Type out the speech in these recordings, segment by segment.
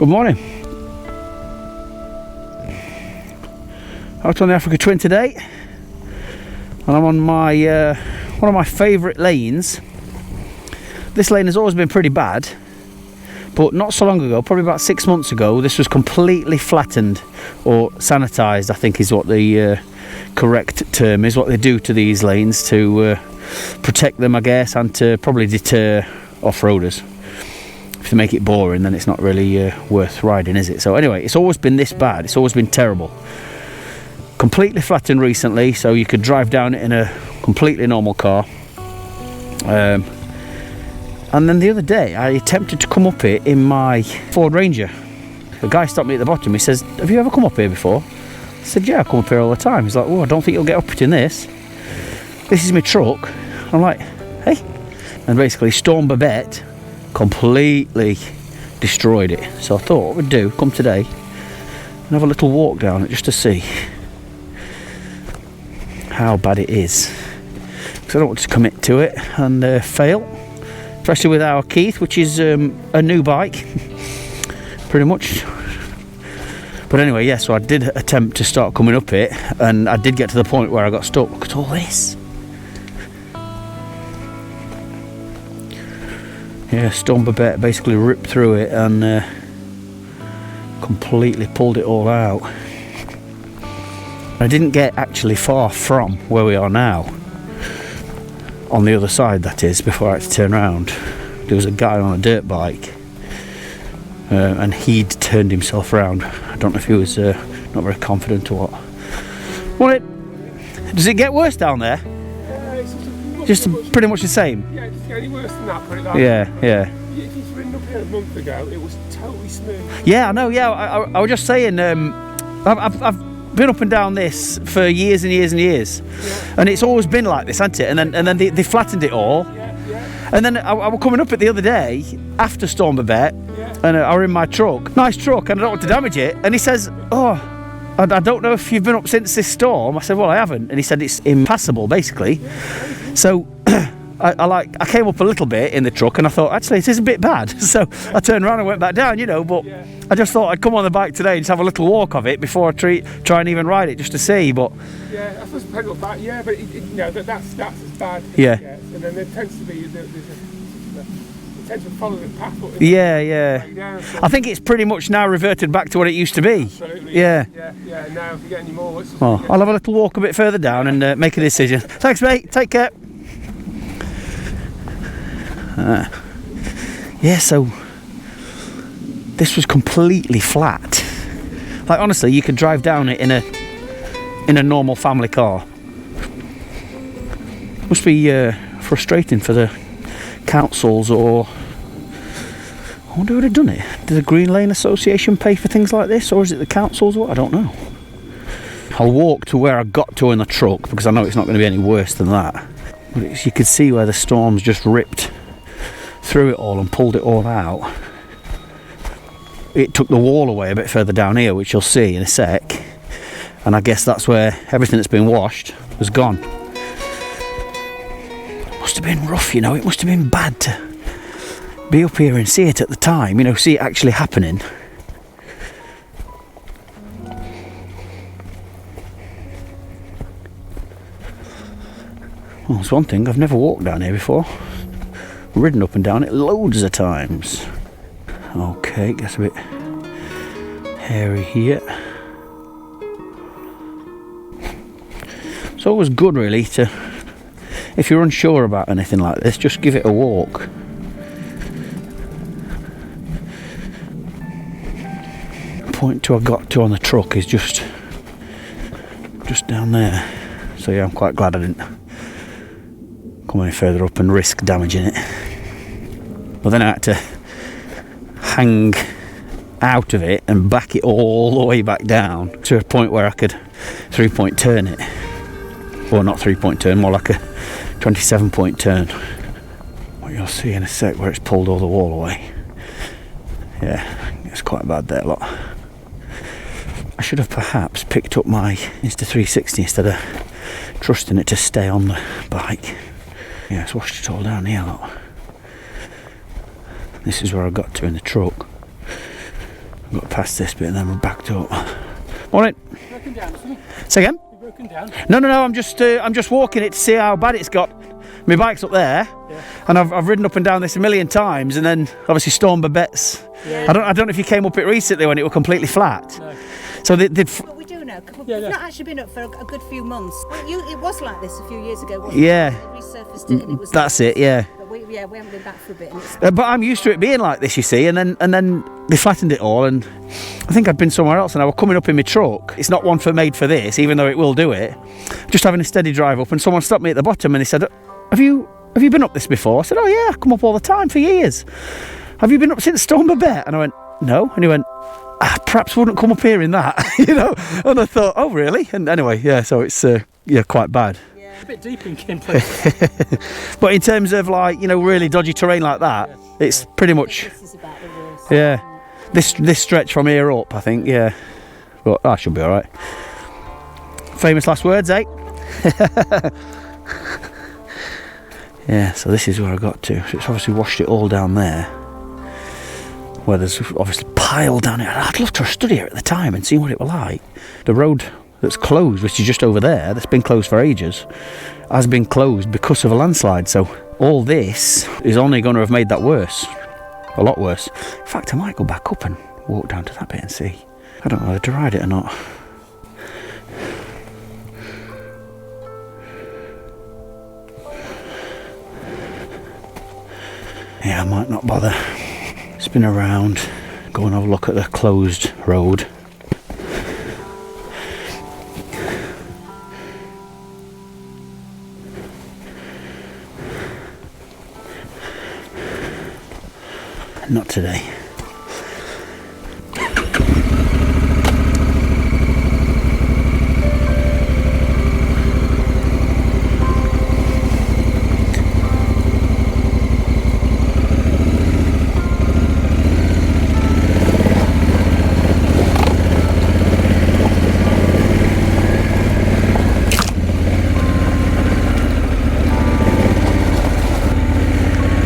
Good morning. Out on the Africa Twin today, and I'm on my one of my favourite lanes. This lane has always been pretty bad, but not so long ago, probably about 6 months ago, this was completely flattened or sanitised, I think is what the correct term is, what they do to these lanes to protect them, I guess, and to probably deter off-roaders. If they make it boring, then it's not really worth riding, is it? So anyway, it's always been this bad, it's always been terrible. Completely flattened recently, so you could drive down it in a completely normal car. And then the other day, I attempted to come up it in my Ford Ranger. The guy stopped me at the bottom. He says, "Have you ever come up here before?" I said, "Yeah, I come up here all the time." He's like, "Oh, I don't think you'll get up it in this. This is my truck." I'm like, "Hey." And basically, Storm Babet completely destroyed it. So I thought what we'd do, come today and have a little walk down it just to see how bad it is. Because I don't want to commit to it and fail. Especially with our Keith, which is a new bike, pretty much. But anyway, yeah, so I did attempt to start coming up it, and I did get to the point where I got stuck. Look at all this. Yeah, Storm Babet basically ripped through it and completely pulled it all out. I didn't get actually far from where we are now. On the other side, that is, before I had to turn around. There was a guy on a dirt bike, and he'd turned himself around. I don't know if he was not very confident or what. Well, does it get worse down there? Just pretty much the same? Yeah, it doesn't get any worse than that, put it that yeah, way. Yeah. If you'd ridden up here a month ago, it was totally smooth. Yeah, I know, yeah. I was just saying, I've been up and down this for years and years and years, yeah. And it's always been like this, hasn't it? And then they flattened it all, yeah. And then I was coming up it the other day after Storm Babet, yeah. And I were in my truck, nice truck, and I don't want to damage it. And he says, "Oh, I don't know if you've been up since this storm." I said, "Well, I haven't." And he said it's impassable, basically. Yeah. So I came up a little bit in the truck, and I thought actually it is a bit bad. So I turned around and went back down, you know. But yeah. I just thought I'd come on the bike today and just have a little walk of it before I try and even ride it, just to see. But yeah, I suppose pedal back. Yeah, but you know that's as bad. Yeah. And then there tends to be it tends to follow the path. Yeah. Down, so. I think it's pretty much now reverted back to what it used to be. Absolutely. Yeah. Yeah. Now if you get any more, well, I'll have a little walk a bit further down and make a decision. Thanks, mate. Take care. Yeah, so this was completely flat. Like honestly, you could drive down it in a normal family car. Must be frustrating for the councils, or I wonder who would have done it. Did the Green Lane Association pay for things like this, or is it the councils? What? I don't know. I'll walk to where I got to in the truck because I know it's not going to be any worse than that. But you could see where the storm's just ripped through it all and pulled it all out. It took the wall away a bit further down here, which you'll see in a sec, and I guess that's where everything that's been washed was gone. It must have been rough, you know. It must have been bad to be up here and see it at the time, you know, see it actually happening. Well, there's one thing, I've never walked down here before. Ridden up and down it loads of times. Okay, it gets a bit hairy here. It's always good really to, if you're unsure about anything like this, just give it a walk. The point I got to on the truck is just down there. So yeah, I'm quite glad I didn't come any further up and risk damaging it. But then I had to hang out of it and back it all the way back down to a point where I could 3-point turn it. Or not 3-point turn, more like a 27-point turn. What you'll see in a sec where it's pulled all the wall away. Yeah, it's quite bad there, look. I should have perhaps picked up my Insta 360 instead of trusting it to stay on the bike. Yeah, it's washed it all down here, look. This is where I got to in the truck. Got past this bit and then we're backed up. Morning. Broken down, isn't it? Say again? You've broken down. No, I'm just walking it to see how bad it's got. My bike's up there, and I've ridden up and down this a million times, and then obviously Storm Babet's. Yeah. I don't know if you came up it recently when it was completely flat. No. So they did. But we do know. We've not actually been up for a good few months. It was like this a few years ago, wasn't it? Yeah. They resurfaced it and it was. That's it. Yeah. But we haven't been back for a bit. And it's But I'm used to it being like this, you see, and then they flattened it all, and I think I'd been somewhere else, and I was coming up in my truck. It's not one made for this, even though it will do it. Just having a steady drive up, and someone stopped me at the bottom, and he said, Have you been up this before? I said, oh yeah, I come up all the time for years. Have you been up since Storm Babet? And I went, no. And he went, perhaps wouldn't come up here in that, you know. And I thought, oh really? And anyway, yeah, so it's quite bad. A bit deep in Kim places. But in terms of like, you know, really dodgy terrain like that, it's pretty much, this is about the worst. yeah. This stretch from here up, I think, yeah. But I should be all right. Famous last words, eh? Yeah, so this is where I got to. So it's obviously washed it all down there, where there's obviously piled down here. I'd love to have stood here at the time and seen what it was like. The road that's closed, which is just over there, that's been closed for ages, has been closed because of a landslide. So all this is only going to have made that worse. A lot worse. In fact, I might go back up and walk down to that bit and see. I don't know whether to ride it or not. Yeah, I might not bother. Spin around, go and have a look at the closed road. Not today.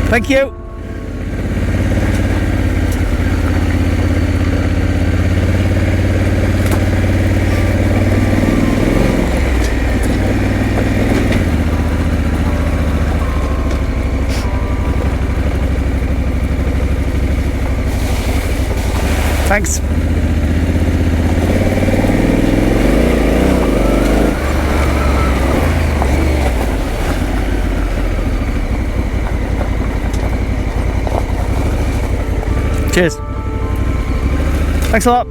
Thank you. Thanks. Cheers. Thanks a lot.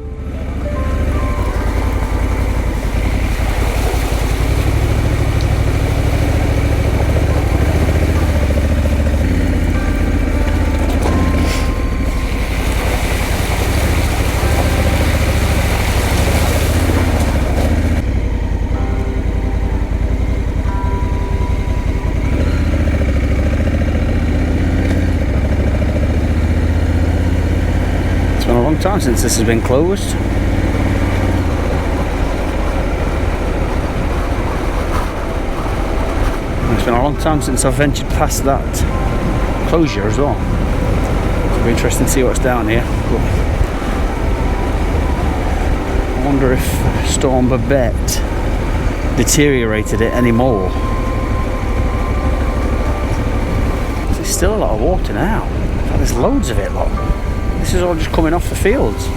Time since this has been closed. It's been a long time since I've ventured past that closure as well. It'll be interesting to see what's down here. But I wonder if Storm Babet deteriorated it any more. There's still a lot of water now. There's loads of it, look. This is all just coming off the fields.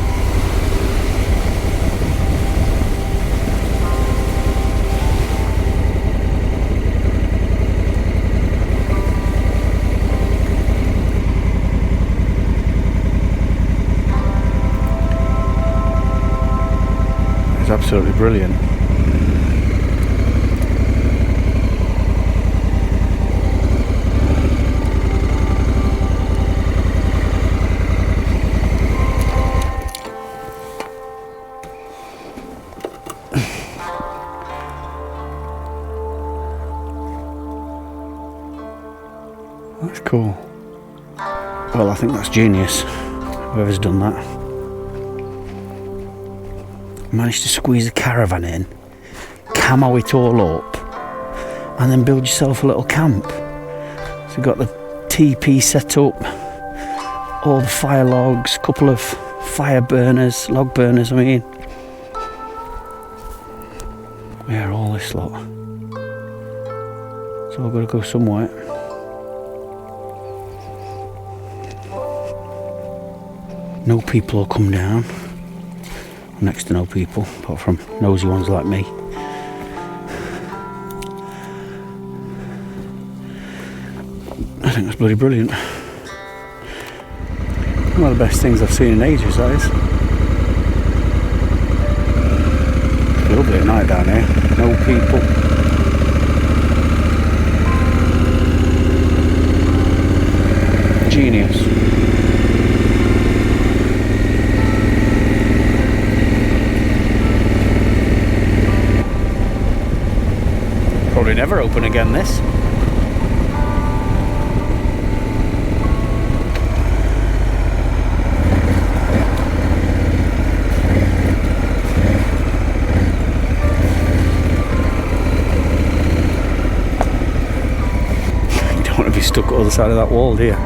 It's absolutely brilliant. That's cool. Well, I think that's genius, whoever's done that. Managed to squeeze a caravan in, camo it all up, and then build yourself a little camp. So you've got the TP set up, all the fire logs, couple of fire burners, log burners, I mean. Yeah, all this lot. So I've got to go somewhere. No people will come down. Next to no people, apart from nosy ones like me. I think that's bloody brilliant. One of the best things I've seen in ages, that is. Lovely at night down here. No people. Genius. Probably never open again, this. Stuck at the other side of that wall, dear.